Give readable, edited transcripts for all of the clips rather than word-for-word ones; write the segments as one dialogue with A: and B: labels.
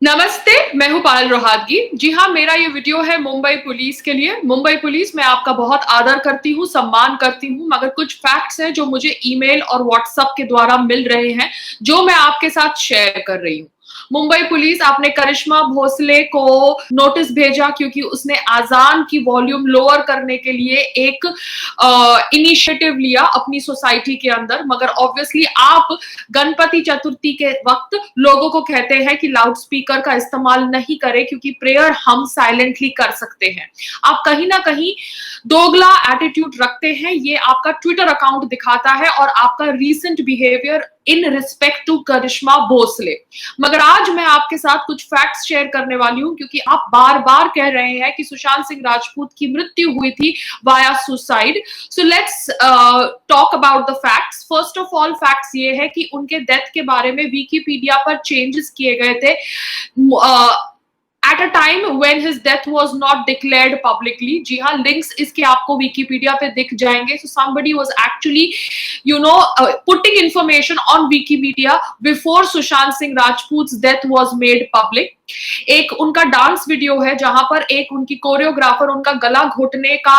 A: नमस्ते, मैं हूँ पायल रोहातगी। जी हाँ, मेरा ये वीडियो है मुंबई पुलिस के लिए। मुंबई पुलिस, मैं आपका बहुत आदर करती हूँ, सम्मान करती हूँ, मगर कुछ फैक्ट्स हैं जो मुझे ईमेल और व्हाट्सएप के द्वारा मिल रहे हैं, जो मैं आपके साथ शेयर कर रही हूँ। मुंबई पुलिस, आपने करिश्मा भोसले को नोटिस भेजा क्योंकि उसने अज़ान की वॉल्यूम लोअर करने के लिए एक इनिशिएटिव लिया अपनी सोसाइटी के अंदर, मगर ऑब्वियसली आप गणपति चतुर्थी के वक्त लोगों को कहते हैं कि लाउड स्पीकर का इस्तेमाल नहीं करें क्योंकि प्रेयर हम साइलेंटली कर सकते हैं। आप कहीं ना कहीं दोगला एटीट्यूड रखते हैं, ये आपका ट्विटर अकाउंट दिखाता है और आपका recent behaviour in respect to Karishma Bhosle. मगर आज मैं आपके साथ कुछ फैक्ट्स शेयर करने वाली हूं क्योंकि आप बार बार कह रहे हैं कि सुशांत सिंह राजपूत की मृत्यु हुई थी via suicide. So let's talk about the facts. First of all facts ये है कि उनके डेथ के बारे में विकिपीडिया पर चेंजेस किए गए थे at a time when his death was not declared publicly। जी हाँ, लिंक्स इसके आपको विकिपीडिया पे दिख जाएंगे। So somebody was actually putting information on Wikipedia before Sushant Singh Rajput's death was made public। एक उनका डांस वीडियो है जहां पर एक उनकी कोरियोग्राफर उनका गला घोटने का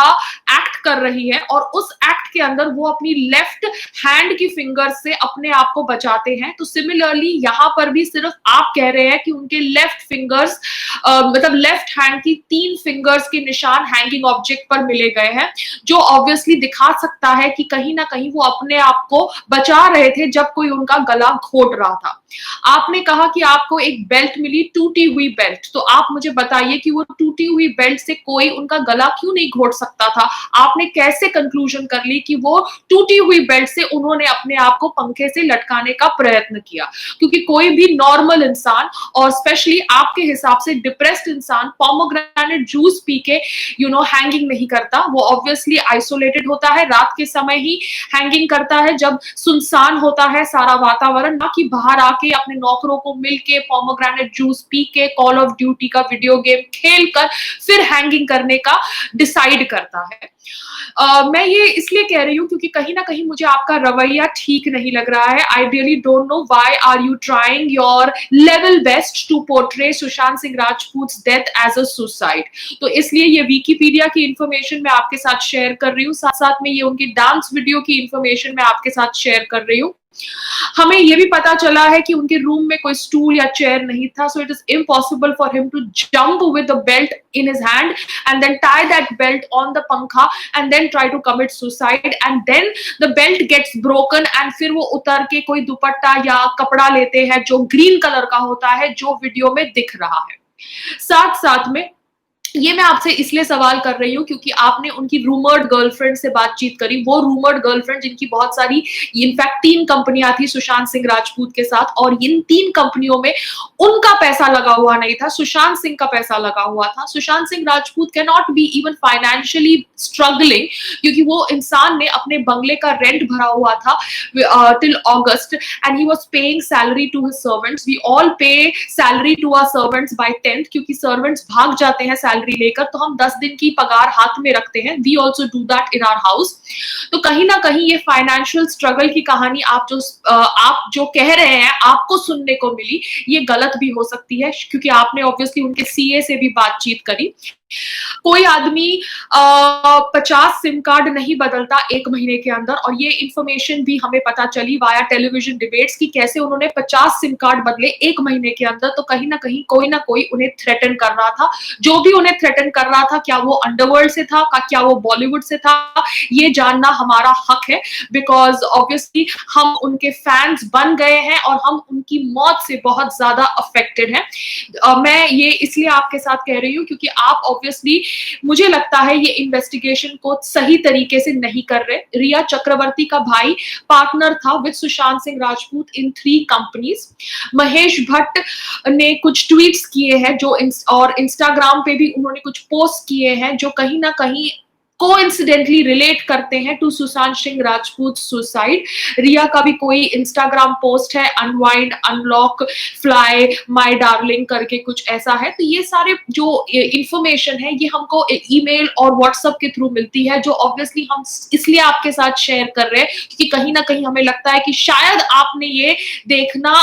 A: एक्ट कर रही है और उस एक्ट के अंदर वो अपनी लेफ्ट हैंड की फिंगर से अपने आप को बचाते हैं। तो सिमिलरली यहां पर भी सिर्फ आप कह रहे हैं कि उनके लेफ्ट फिंगर्स मतलब लेफ्ट हैंड की 3 फिंगर्स के निशान हैंगिंग ऑब्जेक्ट पर मिले गए हैं, जो ऑब्वियसली दिखा सकता है कि कहीं ना कहीं वो अपने आप को बचा रहे थे जब कोई उनका गला घोट रहा था। आपने कहा कि आपको एक बेल्ट मिली, टूटी हुई बेल्ट। तो आप मुझे बताइए कि वो टूटी हुई बेल्ट से कोई उनका गला क्यों नहीं घोट सकता था? आपने कैसे कंक्लूजन कर ली कि वो टूटी हुई बेल्ट से उन्होंने अपने आप को पंखे से लटकाने का प्रयत्न किया? क्योंकि कोई भी नॉर्मल इंसान और स्पेशली आपके हिसाब से डिप्रेस्ड इंसान पोमोग्रेनेट जूस पी के हैंगिंग नहीं करता। वो ऑब्वियसली आइसोलेटेड होता है, रात के समय ही हैंगिंग करता है जब सुनसान होता है सारा वातावरण, ना कि बाहर आके अपने नौकरों को मिलके पोमोग्रेनेट जूस पी के कॉल ऑफ ड्यूटी का वीडियो गेम खेल कर फिर हैंगिंग करने का डिसाइड करता है। मैं ये इसलिए कह रही हूँ क्योंकि कहीं ना कहीं मुझे आपका रवैया ठीक नहीं लग रहा है। I really don't know why are you trying your level best to portray Sushant Singh Rajput death as a suicide. तो इसलिए ये विकिपीडिया की इंफॉर्मेशन मैं आपके साथ शेयर कर रही हूँ, साथ साथ में ये उनकी डांस वीडियो की इंफॉर्मेशन मैं आपके साथ शेयर कर रही हूँ। हमें यह भी पता चला है कि उनके रूम में कोई स्टूल या चेयर नहीं था, so it is impossible for him to jump with the belt in his hand and then tie that belt on the पंखा and then try to commit suicide and then the belt gets broken and फिर वो उतर के कोई दुपट्टा या कपड़ा लेते हैं जो ग्रीन कलर का होता है, जो वीडियो में दिख रहा है। साथ साथ में ये मैं आपसे इसलिए सवाल कर रही हूँ क्योंकि आपने उनकी रूमर्ड गर्लफ्रेंड से बातचीत करी, वो रूमर्ड गर्लफ्रेंड जिनकी बहुत सारी, इनफैक्ट 3 कंपनियां थी सुशांत सिंह राजपूत के साथ, और इन 3 कंपनियों में उनका पैसा लगा हुआ नहीं था, सुशांत सिंह का पैसा लगा हुआ था। Sushant Singh Rajput can not be even financially struggling क्योंकि वो इंसान ने अपने बंगले का रेंट भरा हुआ था till August and he was paying salary to his servants. We all pay salary to our servants by 10th क्योंकि सर्वेंट्स भाग जाते हैं सैलरी लेकर, तो हम 10 दिन की पगार हाथ में रखते हैं। We also do that in our house. तो कहीं ना कहीं ये फाइनेंशियल स्ट्रगल की कहानी आप जो कह रहे हैं आपको सुनने को मिली, ये गलत भी हो सकती है क्योंकि आपने ऑब्वियसली उनके सीए से भी बातचीत करी। कोई आदमी 50 सिम कार्ड नहीं बदलता 1 महीने के अंदर, और ये इंफॉर्मेशन भी हमें पता चली वाया टेलीविजन डिबेट्स की कैसे उन्होंने 50 सिम कार्ड बदले 1 महीने के अंदर। तो कहीं ना कहीं कोई ना कोई उन्हें थ्रेटन कर रहा था। जो भी उन्हें थ्रेटन कर रहा था, क्या वो अंडरवर्ल्ड से था, क्या वो बॉलीवुड से था, ये जानना हमारा हक है, बिकॉज ऑब्वियसली हम उनके फैंस बन गए हैं और हम उनकी मौत से बहुत ज्यादा अफेक्टेड हैं। मैं ये इसलिए आपके साथ कह रही हूँ क्योंकि आप ऑब्वियसली, मुझे लगता है ये इन्वेस्टिगेशन को सही तरीके से नहीं कर रहे। रिया चक्रवर्ती का भाई पार्टनर था with Sushant Singh Rajput in 3 companies. Mahesh Bhatt ने कुछ ट्वीट्स किए हैं जो और इंस्टाग्राम पे भी उन्होंने कुछ पोस्ट किए हैं जो कहीं ना कहीं कोइंसिडेंटली रिलेट करते हैं टू सुशांत सिंह राजपूत सुसाइड। रिया का भी कोई इंस्टाग्राम पोस्ट है, unwind, unlock, fly, my darling करके कुछ ऐसा है। तो ये सारे जो इंफॉर्मेशन है ये हमको ईमेल और व्हाट्सएप के थ्रू मिलती है, जो ऑब्वियसली हम इसलिए आपके साथ शेयर कर रहे हैं क्योंकि कहीं ना कहीं हमें लगता है कि शायद आपने ये देखना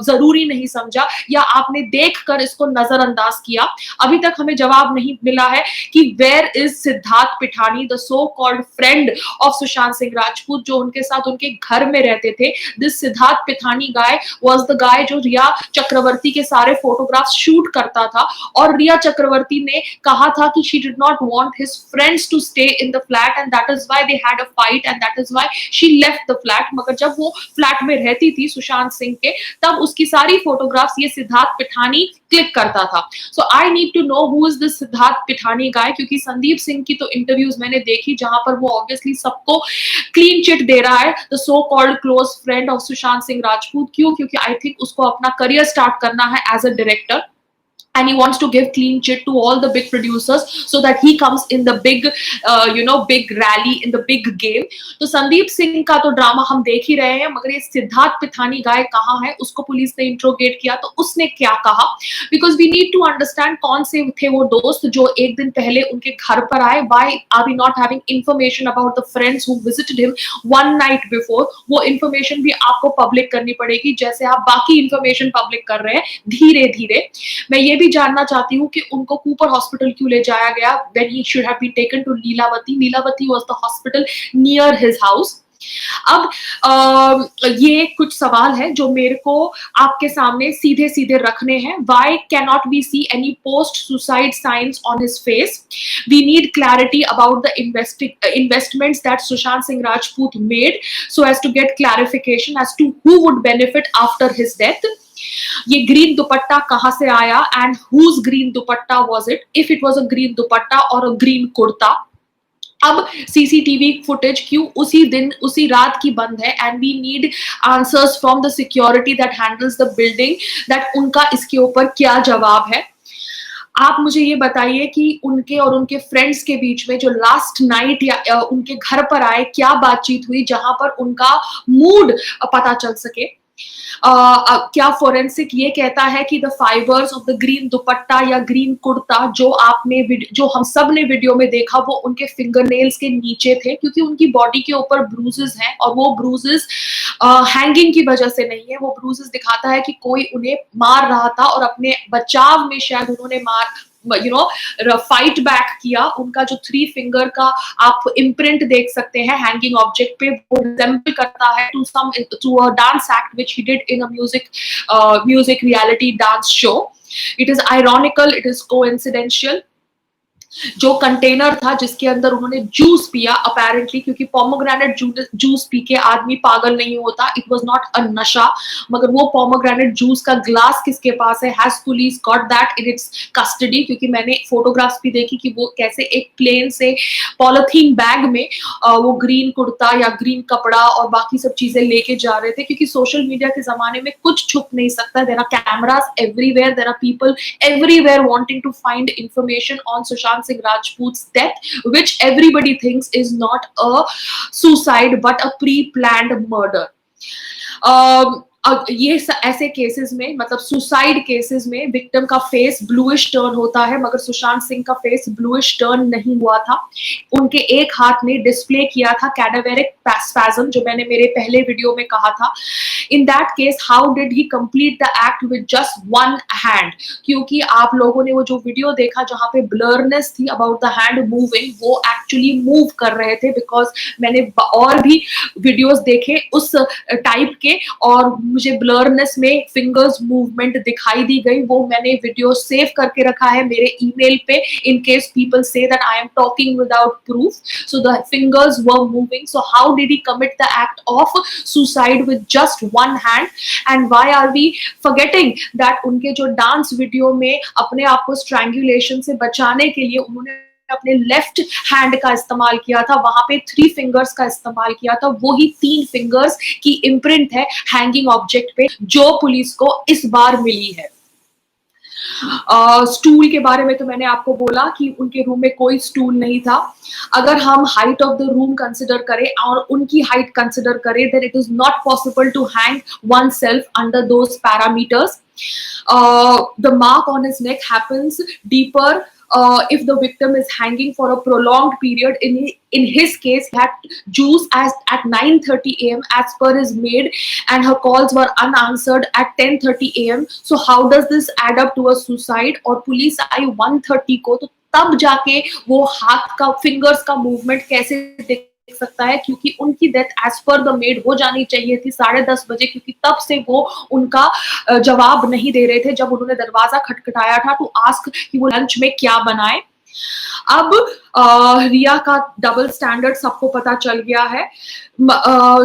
A: जरूरी नहीं समझा या आपने देखकर इसको नजरअंदाज किया। अभी तक हमें जवाब नहीं मिला है कि where is Siddharth Pithani, the so called friend of Sushant Singh Rajput, जो उनके साथ उनके घर में रहते थे। This Siddharth Pithani guy was the guy जो रिया चक्रवर्ती के सारे फोटोग्राफ्स शूट करता था, और रिया चक्रवर्ती ने कहा था कि she did not want his friends to stay in the flat and that is why they had a fight and that is why she left the flat. मगर जब वो फ्लैट में रहती थी सुशांत सिंह के, तब उसकी सारी फोटोग्राफ्स ये सिद्धार्थ पिठानी क्लिक करता था। So I need to know who is this Siddharth Pithani guy, क्योंकि संदीप सिंह की तो इंटरव्यूज मैंने देखी जहां पर वो ऑब्वियसली सबको क्लीन चिट दे रहा है, the so called close friend of Sushant Singh Rajput. क्यों? क्योंकि आई थिंक उसको अपना करियर स्टार्ट करना है as a director, and he wants to give clean chit to all the big producers so that he comes in the big big rally in the big game। तो संदीप सिंह का तो drama हम देख ही रहे हैं, मगर ये सिद्धार्थ पिठानी गाय कहाँ है? उसको पुलिस ने इंट्रोगेट किया तो उसने क्या कहा? Because we need to understand कौन से थे वो दोस्त जो एक दिन पहले उनके घर पर आए। Why are we not having information about the friends who visited him one night before? वो इंफॉर्मेशन भी आपको पब्लिक करनी पड़ेगी, जैसे आप बाकी इंफॉर्मेशन पब्लिक कर रहे हैं धीरे धीरे। मैं ये भी जानना चाहती हूँ कि उनको कूपर हॉस्पिटल क्यों ले जाया गया when he should have been taken to Lilavati. Lilavati was the hospital near his house। अब ये कुछ सवाल है जो मेरे को आपके सामने सीधे सीधे रखने हैं। Why cannot we see any post suicide signs on his face? We need clarity about the investments that Sushant Singh Rajput made so as to get clarification as to who would benefit after his death। ये green dupatta कहां से आया and whose green dupatta was it, if it was a green dupatta or a green kurta. अब CCTV footage क्यों उसी दिन उसी रात की बंद है? And we need answers from the security that handles the building that उनका इसके ऊपर क्या जवाब है। आप मुझे ये बताइए कि उनके और उनके फ्रेंड्स के बीच में जो लास्ट नाइट या उनके घर पर आए क्या बातचीत हुई जहां पर उनका मूड पता चल सके। क्या फोरेंसिक ये कहता है कि the fibres of the green दुपट्टा या ग्रीन कुर्ता जो हम सब ने वीडियो में देखा वो उनके फिंगरनेल्स के नीचे थे, क्योंकि उनकी बॉडी के ऊपर ब्रूजेस हैं और वो ब्रूजेस हैंगिंग की वजह से नहीं है। वो ब्रूजेस दिखाता है कि कोई उन्हें मार रहा था और अपने बचाव में शायद उन्होंने फाइट बैक किया। उनका जो 3 फिंगर का आप इम्प्रिंट देख सकते हैं हैंगिंग ऑब्जेक्ट पे, वो रिजेंबल करता है to a dance act which he did in a music reality dance show. It is ironical, it is coincidental. जो कंटेनर था जिसके अंदर उन्होंने जूस पिया अपेरेंटली, क्योंकि पोमोग्रेनेट जूस पी के आदमी पागल नहीं होता, इट वाज नॉट अ नशा। मगर वो पोमोग्रेनेट जूस का ग्लास किसके पास है? Has police got that in its custody? क्योंकि मैंने फोटोग्राफ्स भी देखी कि वो कैसे एक प्लेन से पॉलिथीन बैग में वो ग्रीन कुर्ता या ग्रीन कपड़ा और बाकी सब चीजें लेके जा रहे थे, क्योंकि सोशल मीडिया के जमाने में कुछ छुप नहीं सकता। There are cameras everywhere, there are people everywhere wanting to find information on Sushant Singh Rajput's death, which everybody thinks is not a suicide but a pre-planned murder। ये ऐसे केसेस में, मतलब सुसाइड केसेस में, victim का face bluish turn होता है, मगर सुशांत सिंह का फेस ब्लूइश टर्न नहीं हुआ था। उनके एक हाथ ने डिस्प्ले किया था कैडावेरिक स्पैज्म, जो मैंने मेरे पहले वीडियो में कहा था। In that case how did he complete the act with just one hand? क्योंकि आप लोगों ने वो जो वीडियो देखा जहां पे ब्लरनेस थी अबाउट द हैंड मूविंग, वो एक्चुअली मूव कर रहे थे, बिकॉज मैंने और भी वीडियोस देखे उस टाइप के और मुझे ब्लरनेस में फिंगर्स मूवमेंट दिखाई दी गई। वो मैंने वीडियो सेव करके रखा है मेरे ईमेल पे, इन केस पीपल से that I am talking without proof. So the fingers were moving. So how did he commit the act of suicide with just one hand? And why are we forgetting that उनके जो dance video में अपने आप को strangulation से बचाने के लिए उन्होंने अपने लेफ्ट हैंड का इस्तेमाल किया था, वहां पे 3 फिंगर्स का इस्तेमाल किया था। वही 3 फिंगर्स की इम्प्रिंट है हैंगिंग ऑब्जेक्ट पे जो पुलिस को इस बार मिली है। स्टूल के बारे में तो मैंने आपको बोला कि उनके रूम में कोई स्टूल नहीं था। अगर हम height of the room consider करें और उनकी हाइट कंसिडर करें, then it is not possible to hang oneself under those parameters. The mark on his neck happens deeper if the victim is hanging for a prolonged period. In his case, he had juice at 9:30 a.m. as per his maid, and her calls were unanswered at 10:30 a.m. So how does this add up to a suicide? और police आई 1:30 को, तो तब जाके वो हाथ का fingers का movement कैसे देख सकता है, क्योंकि उनकी डेथ एज पर द मेड हो जानी चाहिए थी 10:30 बजे, क्योंकि तब से वो उनका जवाब नहीं दे रहे थे जब उन्होंने दरवाजा खटखटाया था टू आस्क कि वो लंच में क्या बनाए. अब रिया का डबल स्टैंडर्ड सबको पता चल गया है.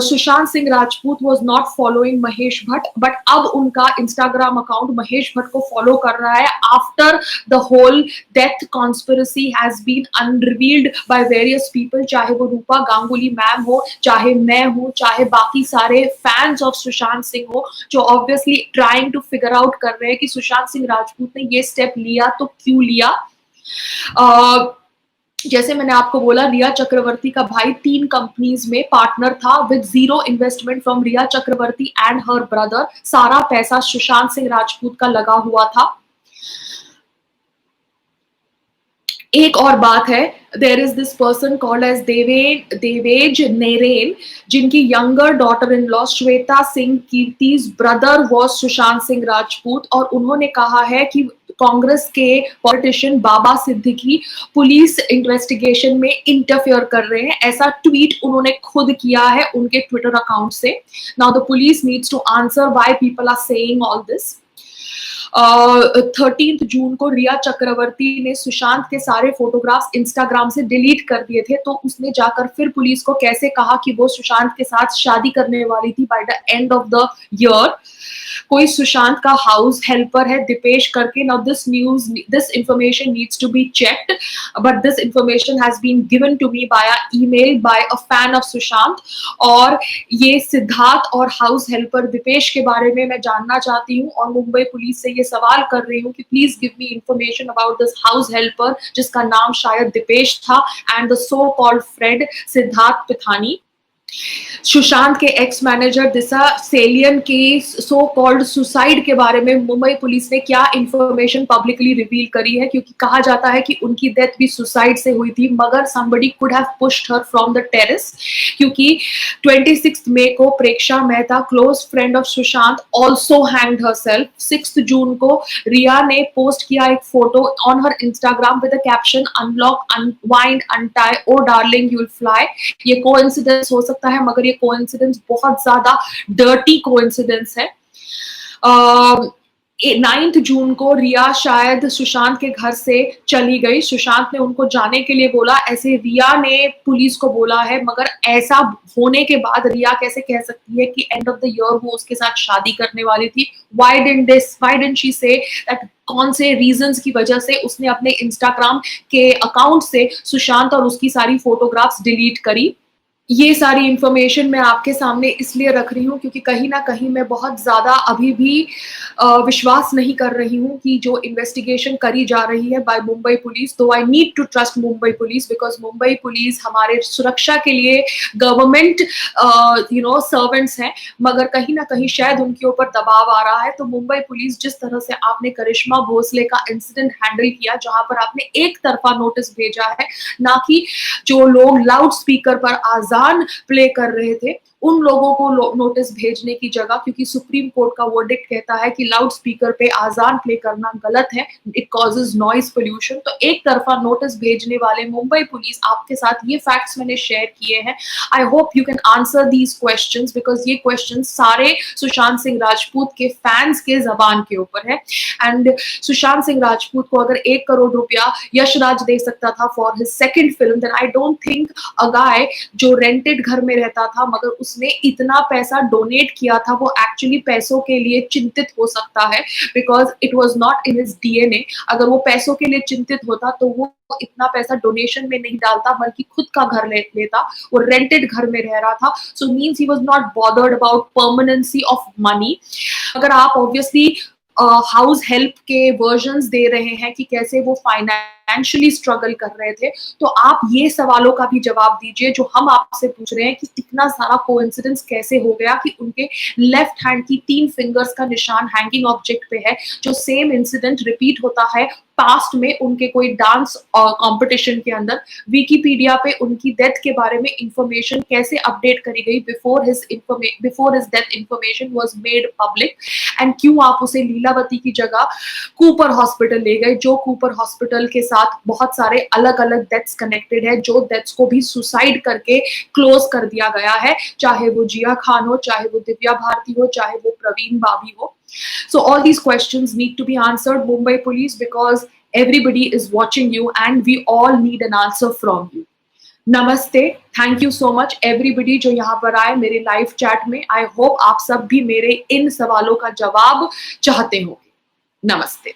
A: Sushant Singh Rajput was not following Mahesh Bhatt, but अब उनका इंस्टाग्राम अकाउंट महेश भट्ट को फॉलो कर रहा है after the whole death conspiracy has been unrevealed by various people. चाहे वो रूपा गांगुली मैम हो, चाहे मैं हूं, चाहे बाकी सारे फैंस ऑफ सुशांत सिंह हो, जो obviously trying to figure out कर रहे हैं कि सुशांत सिंह राजपूत ने ये स्टेप लिया तो क्यों लिया. जैसे मैंने आपको बोला, रिया चक्रवर्ती का भाई 3 कंपनीज में पार्टनर था with zero investment from Rhea Chakraborty and her brother. सारा पैसा सुशांत सिंह राजपूत का लगा हुआ था. एक और बात है, there is this person called as देवेज नेरेन, जिनकी younger daughter in law Shweta Singh Kirti's brother was Sushant Singh Rajput, और उन्होंने कहा है कि कांग्रेस के politician Baba Siddiqui police investigation में इंटरफेयर कर रहे हैं. ऐसा ट्वीट उन्होंने खुद किया है उनके ट्विटर अकाउंट से. Now the police needs to answer why people are saying all this. 13 जून को रिया चक्रवर्ती ने सुशांत के सारे फोटोग्राफ्स इंस्टाग्राम से डिलीट कर दिए थे, तो उसने जाकर फिर पुलिस को कैसे कहा कि वो सुशांत के साथ शादी करने वाली थी by the end of the year. कोई सुशांत का हाउस हेल्पर है दीपेश करके. Now this information needs to be checked, but this information has been given to me by email by a fan of Sushant. और ये सिद्धार्थ और हाउस हेल्पर दीपेश के बारे में मैं जानना चाहती हूँ, और मुंबई पुलिस से ये सवाल कर रही हूँ कि please give me information about this house helper जिसका नाम शायद दीपेश था, and the so called friend Siddharth Pithani. Sushant के एक्स मैनेजर दिशा सेलियन के सो कॉल्ड सुसाइड के बारे में मुंबई पुलिस ने क्या इंफॉर्मेशन पब्लिकली रिवील करी है, क्योंकि कहा जाता है कि उनकी डेथ भी सुसाइड से हुई थी, मगर somebody could have pushed her from the terrace. क्योंकि 26 मई को Preksha Mehta, close friend of Sushant, also hanged herself. 6 जून को रिया ने पोस्ट किया एक photo on her Instagram with the caption unlock, unwind, untie, o darling you will fly. ये कोइंसिडेंस हो सकता है, मगर ये कोइंसिडेंस बहुत ज्यादा डर्टी कोइंसिडेंस है. 9 जून को रिया शायद सुशांत के घर से चली गई. सुशांत ने उनको जाने के लिए बोला, ऐसे रिया ने पुलिस को बोला है, मगर ऐसा होने के बाद रिया कैसे कह सकती है कि एंड ऑफ द ईयर वो उसके साथ शादी करने वाली थी. Why didn't she say that? कौन से रीजंस की वजह से उसने अपने इंस्टाग्राम के अकाउंट से सुशांत और उसकी सारी फोटोग्राफ्स डिलीट करी. ये सारी इंफॉर्मेशन मैं आपके सामने इसलिए रख रही हूँ क्योंकि कहीं ना कहीं मैं बहुत ज्यादा अभी भी विश्वास नहीं कर रही हूँ कि जो इन्वेस्टिगेशन करी जा रही है बाय मुंबई पुलिस. तो I need to trust Mumbai police, because Mumbai police हमारे सुरक्षा के लिए गवर्नमेंट सर्वेंट्स हैं, मगर कहीं ना कहीं शायद उनके ऊपर दबाव आ रहा है. तो मुंबई पुलिस, जिस तरह से आपने करिश्मा भोसले का इंसिडेंट हैंडल किया, जहां पर आपने एक तरफा नोटिस भेजा है, ना कि जो लोग लाउड स्पीकर पर आजान प्ले कर रहे थे उन लोगों को नोटिस भेजने की जगह, क्योंकि सुप्रीम कोर्ट का वर्डिक्ट कहता है कि लाउड स्पीकर पे आजान प्ले करना गलत है, इट कॉजेज नॉइज पोल्यूशन. तो एक तरफा नोटिस भेजने वाले मुंबई पुलिस, आपके साथ ये फैक्ट्स मैंने शेयर किए हैं. I hope you can answer these questions, because ये क्वेश्चंस सारे सुशांत सिंह राजपूत के फैंस के जबान के ऊपर है. एंड सुशांत सिंह राजपूत को अगर 1 करोड़ रुपया यशराज दे सकता था for his second film, then I don't think a guy जो रेंटेड घर में रहता था मगर उसने इतना पैसा डोनेट किया था, वो एक्चुअली पैसों के लिए चिंतित हो सकता है, because it was not in his DNA. अगर वो पैसों के लिए चिंतित होता तो वो इतना पैसा डोनेशन में नहीं डालता, बल्कि खुद का घर लेता. वो रेंटेड घर में रह रहा था, सो means he was not bothered about permanency of money. अगर आप ऑब्वियसली हाउस हेल्प के वर्जन्स दे रहे हैं कि कैसे वो फाइनेंशियली स्ट्रगल कर रहे थे। तो आप ये सवालों का भी जवाब दीजिए जो हम आपसे पूछ रहे हैं कि इतना सारा कोइंसिडेंस कैसे हो गया कि उनके लेफ्ट हैंड की 3 फिंगर्स का निशान हैंगिंग ऑब्जेक्ट पे है, जो सेम इंसिडेंट रिपीट होता है पास्ट में उनके कोई डांस कॉम्पिटिशन के अंदर। विकिपीडिया पे उनकी डेथ के बारे में इंफॉर्मेशन कैसे अपडेट करी गई before his death information was made public, and क्यों आप उसे लीलावती की जगह कूपर हॉस्पिटल ले गए, जो कूपर हॉस्पिटल के साथ बहुत सारे अलग अलग डेथ्स कनेक्टेड है, जो डेथ्स को भी सुसाइड करके क्लोज कर दिया गया है, चाहे वो जिया खान हो, चाहे वो दिव्या भारती हो, चाहे वो प्रवीण बाबी हो। So all these questions need to be answered, Mumbai police, because everybody is watching you and we all need an answer from you. नमस्ते, thank you so much everybody जो यहाँ पर आए मेरे लाइव चैट में। आई होप आप सब भी मेरे इन सवालों का जवाब चाहते होंगे। नमस्ते।